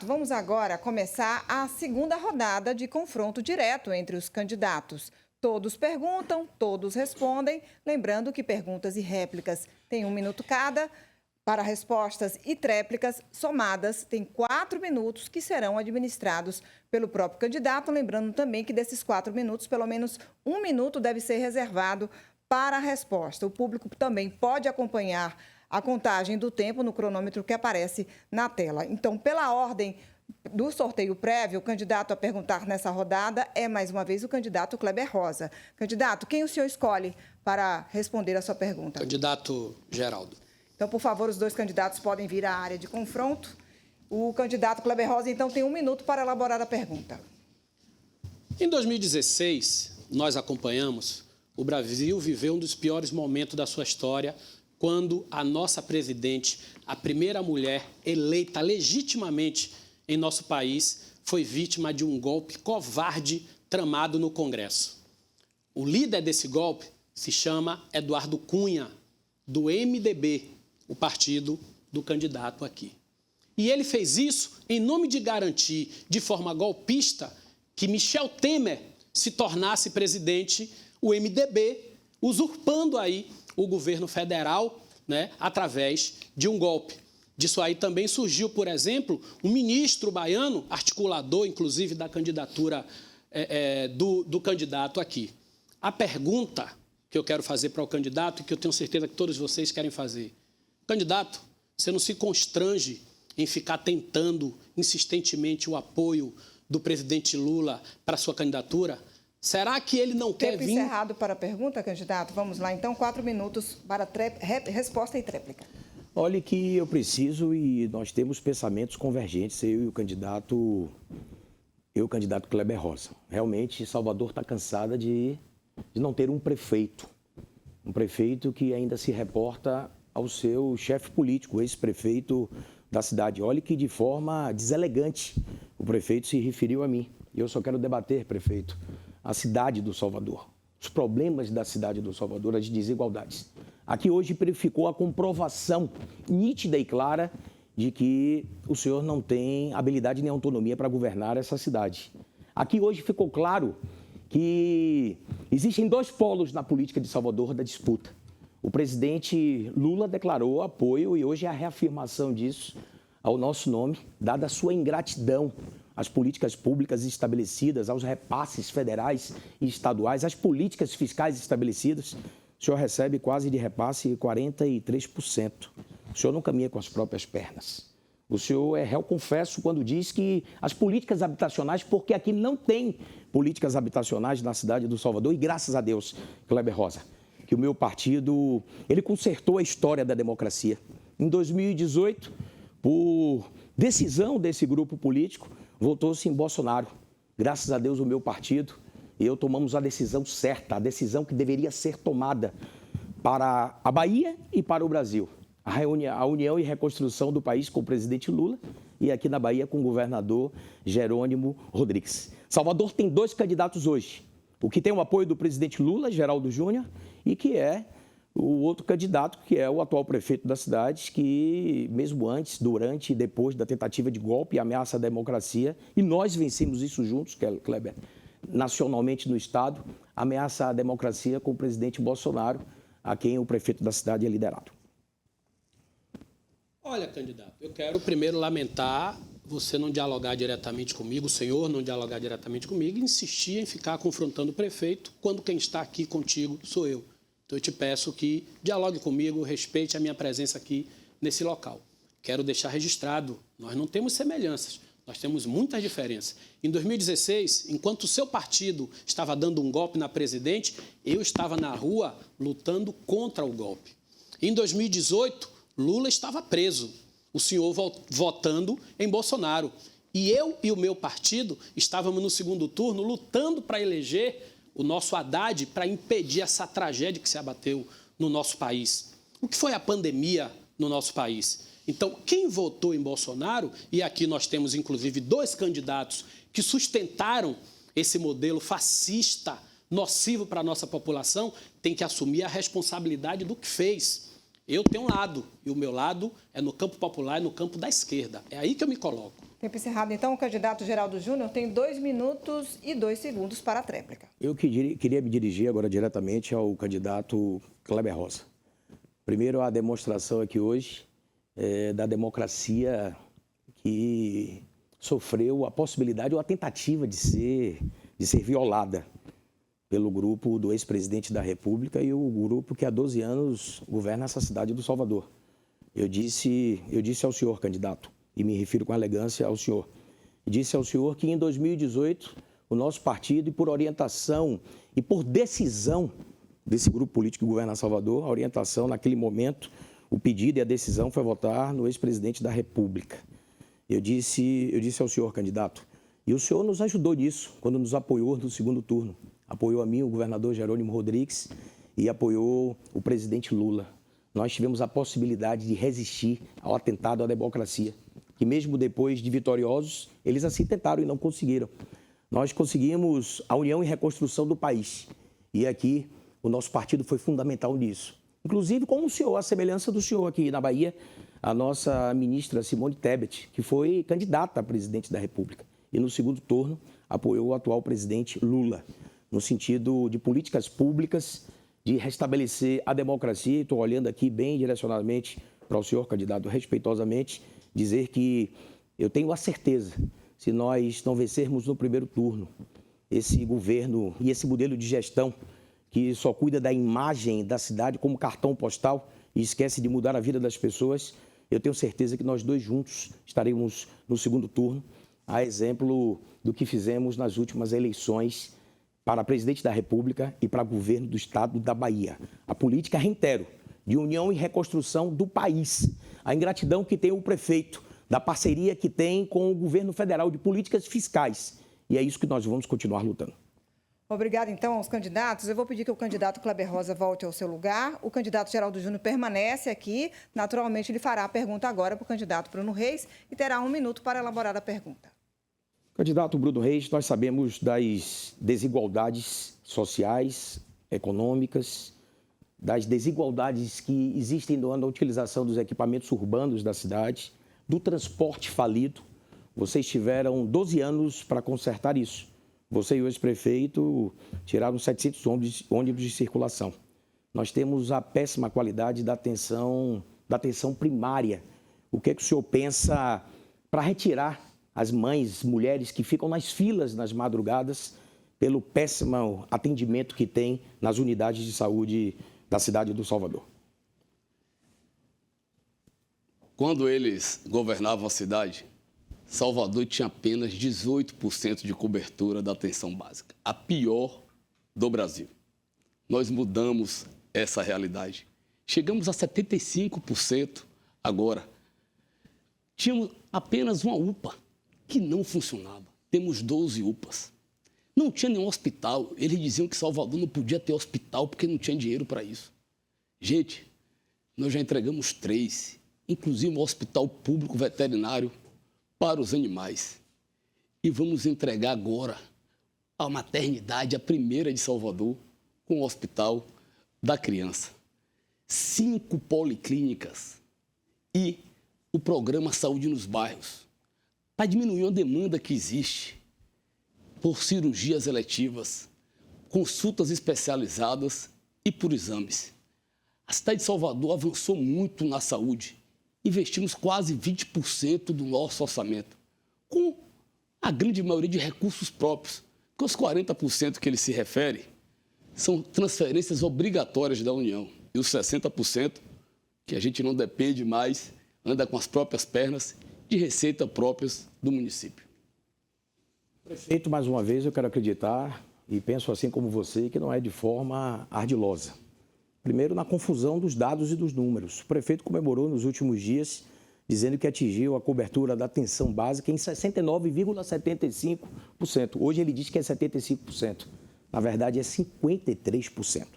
Vamos agora começar a segunda rodada de confronto direto entre os candidatos. Todos perguntam, todos respondem. Lembrando que perguntas e réplicas têm 1 minuto cada. Para respostas e tréplicas somadas, tem 4 minutos que serão administrados pelo próprio candidato. Lembrando também que desses 4 minutos, pelo menos 1 minuto deve ser reservado para a resposta. O público também pode acompanhar a contagem do tempo no cronômetro que aparece na tela. Então, pela ordem do sorteio prévio, o candidato a perguntar nessa rodada é, mais uma vez, o candidato Kleber Rosa. Candidato, quem o senhor escolhe para responder a sua pergunta? Candidato Geraldo. Então, por favor, os dois candidatos podem vir à área de confronto. O candidato Kleber Rosa, então, tem 1 minuto para elaborar a pergunta. Em 2016, nós acompanhamos, o Brasil viveu um dos piores momentos da sua história, quando a nossa presidente, a primeira mulher eleita legitimamente em nosso país, foi vítima de um golpe covarde tramado no Congresso. O líder desse golpe se chama Eduardo Cunha, do MDB, o partido do candidato aqui. E ele fez isso em nome de garantir, de forma golpista, que Michel Temer se tornasse presidente, o MDB, usurpando aí o governo federal, né, através de um golpe. Disso aí também surgiu, por exemplo, um ministro baiano, articulador, inclusive, da candidatura do candidato aqui. A pergunta que eu quero fazer para o candidato, e que eu tenho certeza que todos vocês querem fazer. Candidato, você não se constrange em ficar tentando insistentemente o apoio do presidente Lula para a sua candidatura? Será que ele não quer vir... Tempo encerrado para a pergunta, candidato. Vamos lá, então, 4 minutos para resposta e tréplica. Olha que eu preciso e nós temos pensamentos convergentes, eu e o candidato Kleber Rosa. Realmente, Salvador está cansada de não ter um prefeito que ainda se reporta ao seu chefe político, ex-prefeito da cidade. Olha que de forma deselegante o prefeito se referiu a mim. E eu só quero debater, prefeito, a cidade do Salvador, os problemas da cidade do Salvador, as desigualdades. Aqui hoje ficou a comprovação nítida e clara de que o senhor não tem habilidade nem autonomia para governar essa cidade. Aqui hoje ficou claro que existem 2 polos na política de Salvador da disputa. O presidente Lula declarou apoio e hoje é a reafirmação disso ao nosso nome, dada a sua ingratidão às políticas públicas estabelecidas, aos repasses federais e estaduais, às políticas fiscais estabelecidas. O senhor recebe quase de repasse 43%. O senhor não caminha com as próprias pernas. O senhor é réu confesso quando diz que as políticas habitacionais, porque aqui não tem políticas habitacionais na cidade do Salvador, e graças a Deus, Kleber Rosa, que o meu partido, ele consertou a história da democracia. Em 2018, por decisão desse grupo político, votou-se em Bolsonaro. Graças a Deus, o meu partido e eu tomamos a decisão certa, a decisão que deveria ser tomada para a Bahia e para o Brasil. A união e reconstrução do país com o presidente Lula e aqui na Bahia com o governador Jerônimo Rodrigues. Salvador tem 2 candidatos hoje. O que tem o apoio do presidente Lula, Geraldo Júnior, e que é o outro candidato, que é o atual prefeito da cidade, que mesmo antes, durante e depois da tentativa de golpe e ameaça à democracia, e nós vencemos isso juntos, Kleber, nacionalmente no Estado, ameaça à democracia com o presidente Bolsonaro, a quem o prefeito da cidade é liderado. Olha, candidato, eu quero primeiro lamentar você não dialogar diretamente comigo, o senhor não dialogar diretamente comigo e insistir em ficar confrontando o prefeito quando quem está aqui contigo sou eu. Então, eu te peço que dialogue comigo, respeite a minha presença aqui nesse local. Quero deixar registrado, nós não temos semelhanças, nós temos muitas diferenças. Em 2016, enquanto o seu partido estava dando um golpe na presidente, eu estava na rua lutando contra o golpe. Em 2018, Lula estava preso, o senhor votando em Bolsonaro. E eu e o meu partido estávamos no segundo turno lutando para eleger o nosso Haddad para impedir essa tragédia que se abateu no nosso país. O que foi a pandemia no nosso país? Então, quem votou em Bolsonaro, e aqui nós temos inclusive 2 candidatos que sustentaram esse modelo fascista, nocivo para a nossa população, tem que assumir a responsabilidade do que fez. Eu tenho um lado, e o meu lado é no campo popular, é no campo da esquerda. É aí que eu me coloco. Tempo encerrado, então. O candidato Geraldo Júnior tem 2 minutos e 2 segundos para a tréplica. Eu queria me dirigir agora diretamente ao candidato Kleber Rossa. Primeiro, a demonstração aqui hoje da democracia que sofreu a possibilidade ou a tentativa de ser violada pelo grupo do ex-presidente da República e o grupo que há 12 anos governa essa cidade do Salvador. Eu disse ao senhor, candidato, e me refiro com elegância ao senhor, disse ao senhor que em 2018 o nosso partido, e por orientação e por decisão desse grupo político que governa Salvador, a orientação naquele momento, o pedido e a decisão foi votar no ex-presidente da República. Eu disse ao senhor, candidato, e o senhor nos ajudou nisso, quando nos apoiou no segundo turno. Apoiou a mim, o governador Jerônimo Rodrigues, e apoiou o presidente Lula. Nós tivemos a possibilidade de resistir ao atentado à democracia, que mesmo depois de vitoriosos, eles assim tentaram e não conseguiram. Nós conseguimos a união e reconstrução do país. E aqui o nosso partido foi fundamental nisso. Inclusive com o senhor, a semelhança do senhor aqui na Bahia, a nossa ministra Simone Tebet, que foi candidata a presidente da República. E no segundo turno apoiou o atual presidente Lula, no sentido de políticas públicas, de restabelecer a democracia. Estou olhando aqui bem direcionadamente para o senhor, candidato, respeitosamente, dizer que eu tenho a certeza, se nós não vencermos no primeiro turno esse governo e esse modelo de gestão que só cuida da imagem da cidade como cartão postal e esquece de mudar a vida das pessoas, eu tenho certeza que nós dois juntos estaremos no segundo turno, a exemplo do que fizemos nas últimas eleições para presidente da República e para governo do estado da Bahia. A política, reitero, de união e reconstrução do país. A ingratidão que tem o prefeito, da parceria que tem com o governo federal, de políticas fiscais. E é isso que nós vamos continuar lutando. Obrigada, então, aos candidatos. Eu vou pedir que o candidato Kleber Rossa volte ao seu lugar. O candidato Geraldo Júnior permanece aqui. Naturalmente, ele fará a pergunta agora para o candidato Bruno Reis e terá 1 minuto para elaborar a pergunta. Candidato Bruno Reis, nós sabemos das desigualdades sociais, econômicas, das desigualdades que existem na utilização dos equipamentos urbanos da cidade, do transporte falido. Vocês tiveram 12 anos para consertar isso. Você e o ex-prefeito tiraram 700 ônibus de circulação. Nós temos a péssima qualidade da atenção primária. O que é que o senhor pensa para retirar as mães, mulheres que ficam nas filas nas madrugadas pelo péssimo atendimento que tem nas unidades de saúde da cidade do Salvador? Quando eles governavam a cidade, Salvador tinha apenas 18% de cobertura da atenção básica, a pior do Brasil. Nós mudamos essa realidade. Chegamos a 75% agora. Tínhamos apenas uma UPA que não funcionava. Temos 12 UPAs. Não tinha nenhum hospital. Eles diziam que Salvador não podia ter hospital porque não tinha dinheiro para isso. Gente, nós já entregamos 3, inclusive um hospital público veterinário para os animais. E vamos entregar agora a maternidade, a primeira de Salvador, com o Hospital da Criança. 5 policlínicas e o programa Saúde nos Bairros, para diminuir a demanda que existe por cirurgias eletivas, consultas especializadas e por exames. A cidade de Salvador avançou muito na saúde. Investimos quase 20% do nosso orçamento, com a grande maioria de recursos próprios, que os 40% que ele se refere são transferências obrigatórias da União, e os 60%, que a gente não depende mais, anda com as próprias pernas, de receita próprias do município. Prefeito, mais uma vez, eu quero acreditar, e penso assim como você, que não é de forma ardilosa. Primeiro, na confusão dos dados e dos números. O prefeito comemorou nos últimos dias, dizendo que atingiu a cobertura da atenção básica em 69,75%. Hoje ele diz que é 75%. Na verdade, é 53%.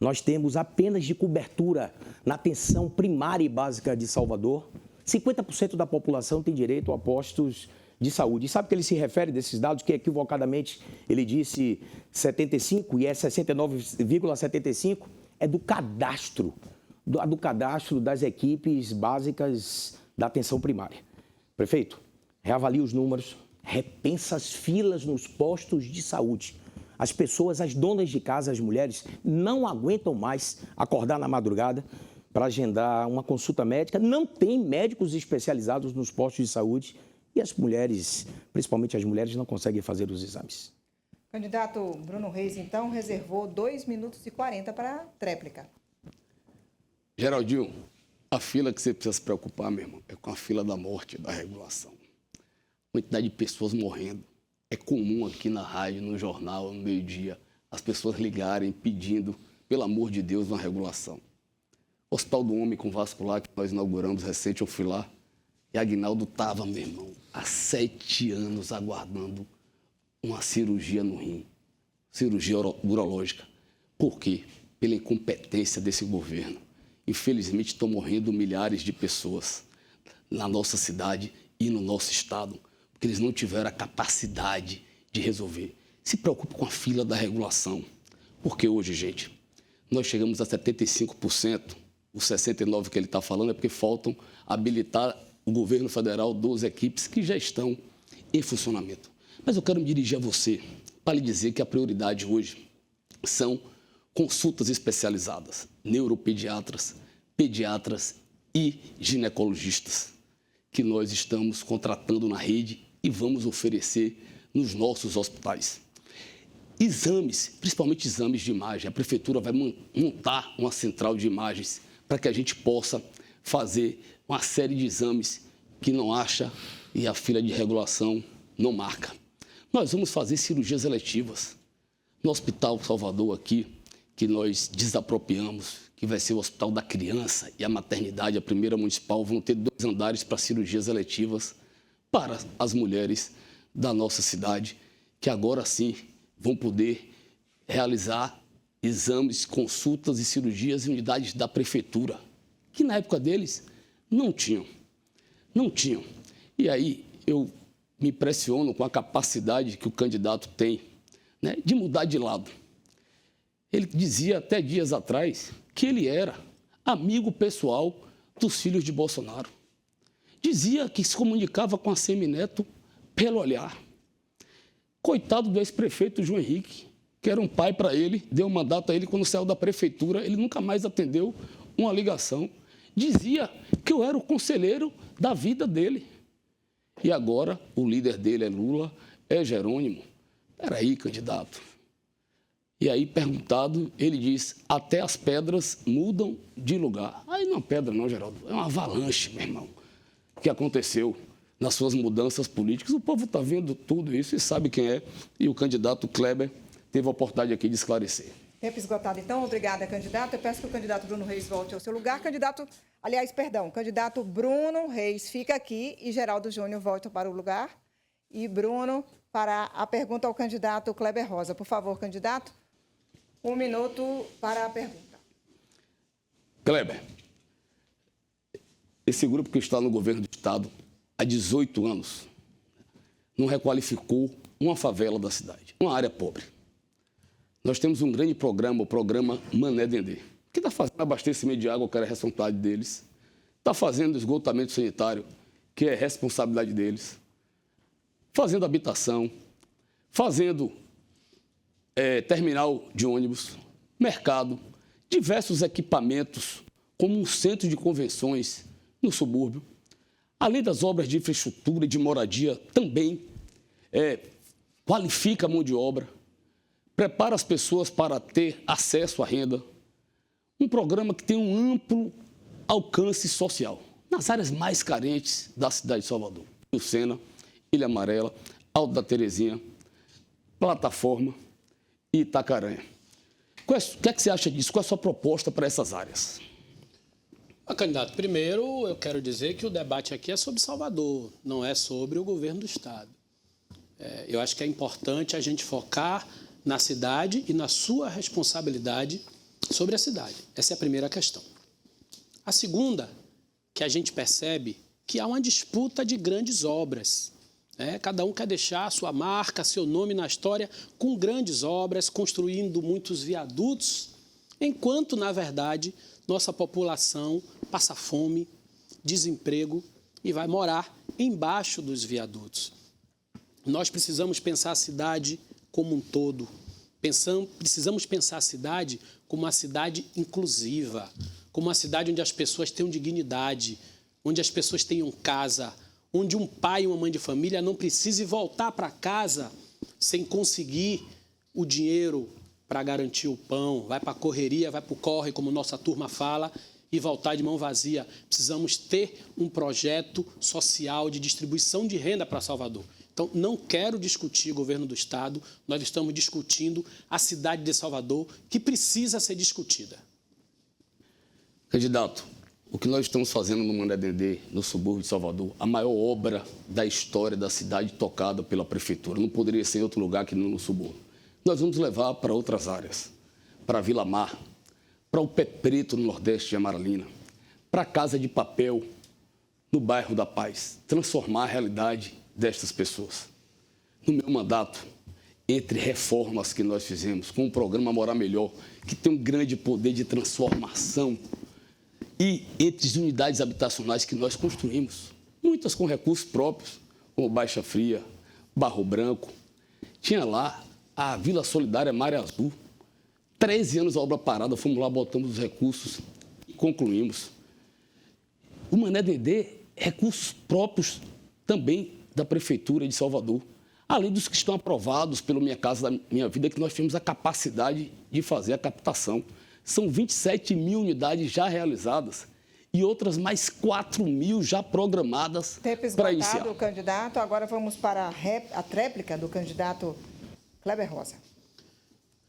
Nós temos apenas de cobertura na atenção primária e básica de Salvador. 50% da população tem direito a postos de saúde. E sabe que ele se refere desses dados, que equivocadamente ele disse 75% e é 69,75%? É do cadastro do cadastro das equipes básicas da atenção primária. Prefeito, reavalie os números, repensa as filas nos postos de saúde. As pessoas, as donas de casa, as mulheres, não aguentam mais acordar na madrugada para agendar uma consulta médica. Não tem médicos especializados nos postos de saúde e as mulheres, principalmente as mulheres, não conseguem fazer os exames. Candidato Bruno Reis, então, reservou 2 minutos e 40 para a tréplica. Geraldinho, a fila que você precisa se preocupar, meu irmão, é com a fila da morte, da regulação. Quantidade de pessoas morrendo. É comum aqui na rádio, no jornal, no meio-dia, as pessoas ligarem pedindo, pelo amor de Deus, uma regulação. Hospital do Homem com Vascular, que nós inauguramos recente, eu fui lá, e Aguinaldo estava, meu irmão, há 7 anos aguardando uma cirurgia no rim, cirurgia urológica. Por quê? Pela incompetência desse governo. Infelizmente, estão morrendo milhares de pessoas na nossa cidade e no nosso estado, porque eles não tiveram a capacidade de resolver. Se preocupe com a fila da regulação, porque hoje, gente, nós chegamos a 75%, os 69% que ele está falando é porque faltam habilitar o governo federal 12 equipes que já estão em funcionamento. Mas eu quero me dirigir a você para lhe dizer que a prioridade hoje são consultas especializadas, neuropediatras, pediatras e ginecologistas, que nós estamos contratando na rede e vamos oferecer nos nossos hospitais. Exames, principalmente exames de imagem. A prefeitura vai montar uma central de imagens para que a gente possa fazer uma série de exames que não acha e a fila de regulação não marca. Nós vamos fazer cirurgias eletivas. No Hospital Salvador aqui, que nós desapropriamos, que vai ser o Hospital da Criança e a Maternidade, a primeira municipal, vão ter 2 andares para cirurgias eletivas para as mulheres da nossa cidade, que agora sim vão poder realizar exames, consultas e cirurgias em unidades da prefeitura, que na época deles não tinham. Não tinham. E aí eu me impressiono com a capacidade que o candidato tem, né, de mudar de lado. Ele dizia até dias atrás que ele era amigo pessoal dos filhos de Bolsonaro. Dizia que se comunicava com a Semineto pelo olhar. Coitado do ex-prefeito João Henrique, que era um pai para ele, deu um mandato a ele quando saiu da prefeitura, ele nunca mais atendeu uma ligação. Dizia que eu era o conselheiro da vida dele. E agora o líder dele é Lula, é Jerônimo. Espera aí, candidato. E aí, perguntado, ele diz, até as pedras mudam de lugar. Aí não é pedra não, Geraldo, é uma avalanche, meu irmão, que aconteceu nas suas mudanças políticas. O povo está vendo tudo isso e sabe quem é. E o candidato Kleber teve a oportunidade aqui de esclarecer. Tempo esgotado, então. Obrigada, candidato. Eu peço que o candidato Bruno Reis volte ao seu lugar. Candidato Bruno Reis fica aqui e Geraldo Júnior volta para o lugar. E Bruno, para a pergunta ao candidato Kleber Rosa. Por favor, candidato, 1 minuto para a pergunta. Kleber, esse grupo que está no governo do Estado há 18 anos não requalificou uma favela da cidade, uma área pobre. Nós temos um grande programa, o programa Mané Dendê, que está fazendo abastecimento de água, que era a responsabilidade deles, está fazendo esgotamento sanitário, que é responsabilidade deles, fazendo habitação, fazendo terminal de ônibus, mercado, diversos equipamentos, como um centro de convenções no subúrbio. Além das obras de infraestrutura e de moradia, também qualifica a mão de obra, prepara as pessoas para ter acesso à renda. Um programa que tem um amplo alcance social nas áreas mais carentes da cidade de Salvador. Rio Sena, Ilha Amarela, Alto da Terezinha, Plataforma e Itacaranha. O que é que você acha disso? Qual é a sua proposta para essas áreas? Candidato, primeiro eu quero dizer que o debate aqui é sobre Salvador, não é sobre o governo do Estado. Eu acho que é importante a gente focar na cidade e na sua responsabilidade sobre a cidade. Essa é a primeira questão. A segunda, que a gente percebe que há uma disputa de grandes obras. Cada um quer deixar a sua marca, seu nome na história com grandes obras, construindo muitos viadutos, enquanto, na verdade, nossa população passa fome, desemprego e vai morar embaixo dos viadutos. Nós precisamos pensar a cidade como um todo. Precisamos pensar a cidade como uma cidade inclusiva, como uma cidade onde as pessoas tenham dignidade, onde as pessoas tenham casa, onde um pai e uma mãe de família não precise voltar para casa sem conseguir o dinheiro para garantir o pão, vai para a correria, vai para o corre, como nossa turma fala, e voltar de mão vazia. Precisamos ter um projeto social de distribuição de renda para Salvador. Então, não quero discutir o governo do Estado, nós estamos discutindo a cidade de Salvador, que precisa ser discutida. Candidato, o que nós estamos fazendo no Mané Dendê, no subúrbio de Salvador, a maior obra da história da cidade tocada pela prefeitura, não poderia ser em outro lugar que no subúrbio. Nós vamos levar para outras áreas, para a Vila Mar, para o Pé Preto, no Nordeste de Amaralina, para a Casa de Papel, no bairro da Paz, transformar a realidade destas pessoas. No meu mandato, entre reformas que nós fizemos, com o programa Morar Melhor, que tem um grande poder de transformação, e entre as unidades habitacionais que nós construímos, muitas com recursos próprios, como Baixa Fria, Barro Branco, tinha lá a Vila Solidária Maré Azul. 13 anos a obra parada, fomos lá, botamos os recursos e concluímos. O Mané Dendê, recursos próprios também da Prefeitura de Salvador, além dos que estão aprovados pelo Minha Casa da Minha Vida, que nós temos a capacidade de fazer a captação. São 27 mil unidades já realizadas e outras mais 4 mil já programadas para iniciar. Tempo esgotado, candidato. Agora vamos para a tréplica do candidato Kleber Rosa.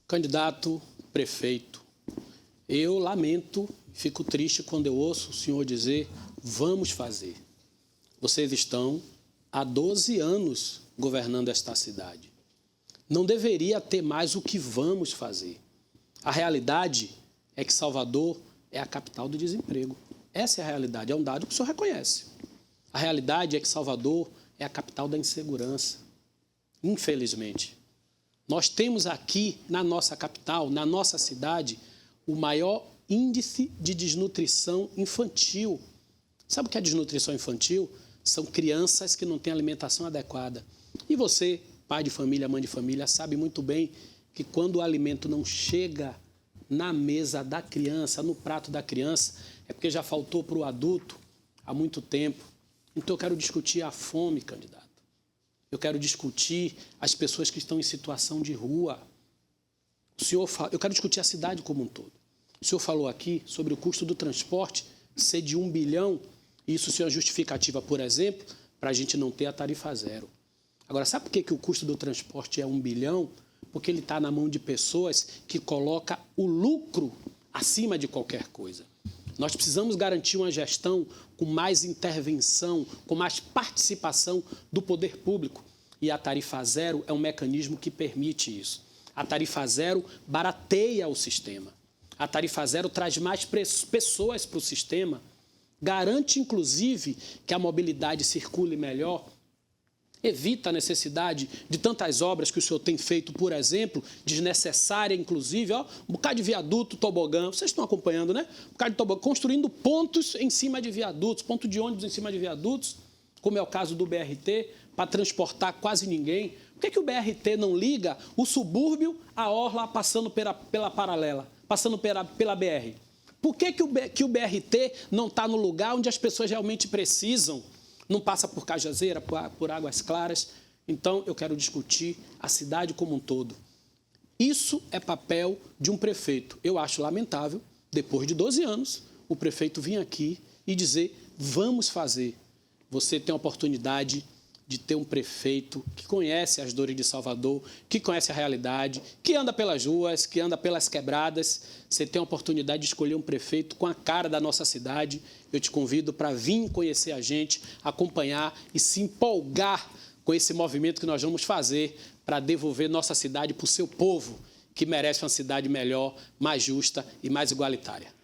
Candidato, prefeito, eu lamento, fico triste quando eu ouço o senhor dizer vamos fazer. Vocês estão há 12 anos governando esta cidade. Não deveria ter mais o que vamos fazer. A realidade é que Salvador é a capital do desemprego. Essa é a realidade, é um dado que o senhor reconhece. A realidade é que Salvador é a capital da insegurança. Infelizmente. Nós temos aqui, na nossa capital, na nossa cidade, o maior índice de desnutrição infantil. Sabe o que é desnutrição infantil? São crianças que não têm alimentação adequada. E você, pai de família, mãe de família, sabe muito bem que quando o alimento não chega na mesa da criança, no prato da criança, é porque já faltou para o adulto há muito tempo. Então, eu quero discutir a fome, candidato. Eu quero discutir as pessoas que estão em situação de rua. Eu quero discutir a cidade como um todo. O senhor falou aqui sobre o custo do transporte ser de 1 bilhão. Isso se é uma justificativa, por exemplo, para a gente não ter a tarifa zero. Agora, sabe por que o custo do transporte é 1 bilhão? Porque ele está na mão de pessoas que colocam o lucro acima de qualquer coisa. Nós precisamos garantir uma gestão com mais intervenção, com mais participação do poder público. E a tarifa zero é um mecanismo que permite isso. A tarifa zero barateia o sistema. A tarifa zero traz mais pessoas para o sistema, garante, inclusive, que a mobilidade circule melhor, evita a necessidade de tantas obras que o senhor tem feito, por exemplo, desnecessária, inclusive, um bocado de viaduto, tobogã, vocês estão acompanhando, né? Um bocado de tobogã, construindo pontos em cima de viadutos, ponto de ônibus em cima de viadutos, como é o caso do BRT, para transportar quase ninguém. Por que o BRT não liga o subúrbio à orla passando pela paralela, passando pela BR? Por que o BRT não está no lugar onde as pessoas realmente precisam? Não passa por Cajazeira, por Águas Claras. Então, eu quero discutir a cidade como um todo. Isso é papel de um prefeito. Eu acho lamentável, depois de 12 anos, o prefeito vir aqui e dizer, vamos fazer. Você tem a oportunidade de ter um prefeito que conhece as dores de Salvador, que conhece a realidade, que anda pelas ruas, que anda pelas quebradas. Você tem a oportunidade de escolher um prefeito com a cara da nossa cidade. Eu te convido para vir conhecer a gente, acompanhar e se empolgar com esse movimento que nós vamos fazer para devolver nossa cidade para o seu povo, que merece uma cidade melhor, mais justa e mais igualitária.